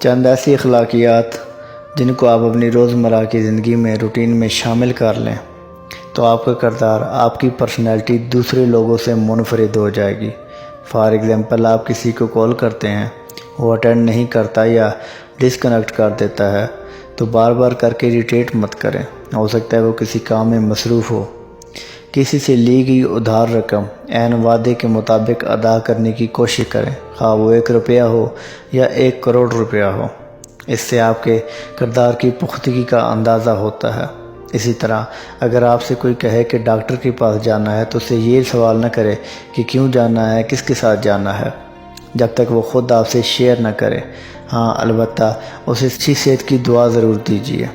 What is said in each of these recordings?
چند ایسی اخلاقیات جن کو آپ اپنی روزمرہ کی زندگی میں روٹین میں شامل کر لیں تو آپ کا کردار، آپ کی پرسنالٹی دوسرے لوگوں سے منفرد ہو جائے گی۔ فار ایگزامپل، آپ کسی کو کال کرتے ہیں، وہ اٹینڈ نہیں کرتا یا ڈسکنیکٹ کر دیتا ہے تو بار بار کر کے اریٹیٹ مت کریں۔ ہو سکتا ہے وہ کسی کام میں مصروف ہو۔ کسی سے لی گئی ادھار رقم عین وعدے کے مطابق ادا کرنے کی کوشش کریں، خواہ وہ 1 روپیہ ہو یا 1 کروڑ روپیہ ہو۔ اس سے آپ کے کردار کی پختگی کا اندازہ ہوتا ہے۔ اسی طرح اگر آپ سے کوئی کہے کہ ڈاکٹر کے پاس جانا ہے تو اسے یہ سوال نہ کرے کہ کیوں جانا ہے، کس کے ساتھ جانا ہے، جب تک وہ خود آپ سے شیئر نہ کرے۔ ہاں، البتہ اسے اچھی صحت کی دعا ضرور دیجیے۔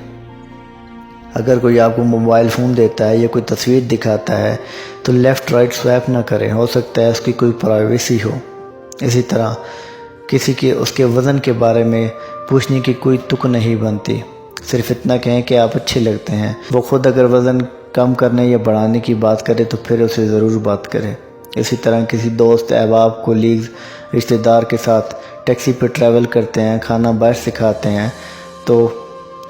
اگر کوئی آپ کو موبائل فون دیتا ہے یا کوئی تصویر دکھاتا ہے تو لیفٹ رائٹ سوائپ نہ کریں، ہو سکتا ہے اس کی کوئی پرائیویسی ہو۔ اسی طرح کسی کے اس کے وزن کے بارے میں پوچھنے کی کوئی تک نہیں بنتی، صرف اتنا کہیں کہ آپ اچھے لگتے ہیں۔ وہ خود اگر وزن کم کرنے یا بڑھانے کی بات کرے تو پھر اسے ضرور بات کرے۔ اسی طرح کسی دوست، احباب، کولیگز، رشتہ دار کے ساتھ ٹیکسی پہ ٹریول کرتے ہیں، کھانا باہر سے کھاتے ہیں تو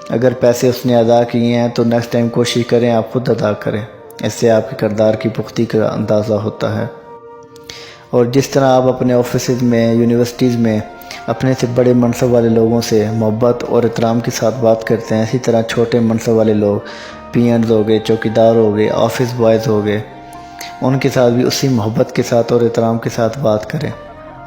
اگر پیسے اس نے ادا کیے ہیں تو نیکسٹ ٹائم کوشش کریں آپ خود ادا کریں۔ اس سے آپ کے کردار کی پختگی کا اندازہ ہوتا ہے۔ اور جس طرح آپ اپنے آفیسز میں، یونیورسٹیز میں اپنے سے بڑے منصب والے لوگوں سے محبت اور احترام کے ساتھ بات کرتے ہیں، اسی طرح چھوٹے منصب والے لوگ، پی اینز ہو گئے، چوکیدار ہو گئے، آفس بوائز ہو گئے، ان کے ساتھ بھی اسی محبت کے ساتھ اور احترام کے ساتھ بات کریں۔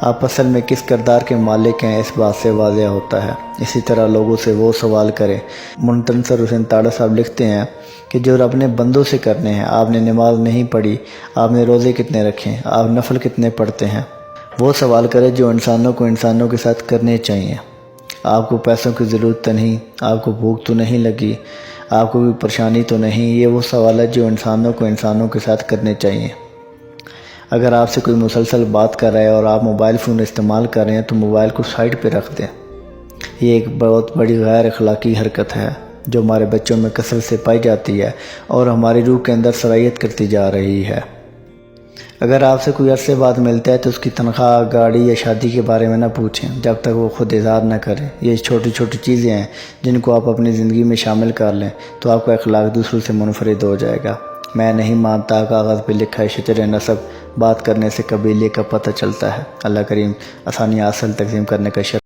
آپ اصل میں کس کردار کے مالک ہیں اس بات سے واضح ہوتا ہے۔ اسی طرح لوگوں سے وہ سوال کریں۔ منتصر حسین تاڑا صاحب لکھتے ہیں کہ جو رب نے بندوں سے کرنے ہیں، آپ نے نماز نہیں پڑھی، آپ نے روزے کتنے رکھے، آپ نفل کتنے پڑھتے ہیں، وہ سوال کریں جو انسانوں کو انسانوں کے ساتھ کرنے چاہیے۔ آپ کو پیسوں کی ضرورت تو نہیں، آپ کو بھوک تو نہیں لگی، آپ کو کوئی پریشانی تو نہیں، یہ وہ سوال ہے جو انسانوں کو انسانوں کے ساتھ کرنے چاہیے۔ اگر آپ سے کوئی مسلسل بات کر رہا ہے اور آپ موبائل فون استعمال کر رہے ہیں تو موبائل کو سائڈ پہ رکھ دیں۔ یہ ایک بہت بڑی غیر اخلاقی حرکت ہے جو ہمارے بچوں میں کثرت سے پائی جاتی ہے اور ہماری روح کے اندر سرایت کرتی جا رہی ہے۔ اگر آپ سے کوئی عرصے بعد ملتا ہے تو اس کی تنخواہ، گاڑی یا شادی کے بارے میں نہ پوچھیں جب تک وہ خود اظہار نہ کرے۔ یہ چھوٹی چھوٹی چیزیں ہیں جن کو آپ اپنی زندگی میں شامل کر لیں تو آپ کا اخلاق دوسروں سے منفرد ہو جائے گا۔ میں نہیں مانتا کاغذ پہ لکھا ہے شجر نسب، بات کرنے سے قبیلے کا پتہ چلتا ہے۔ اللہ کریم آسانیاں حاصل تقسیم کرنے کا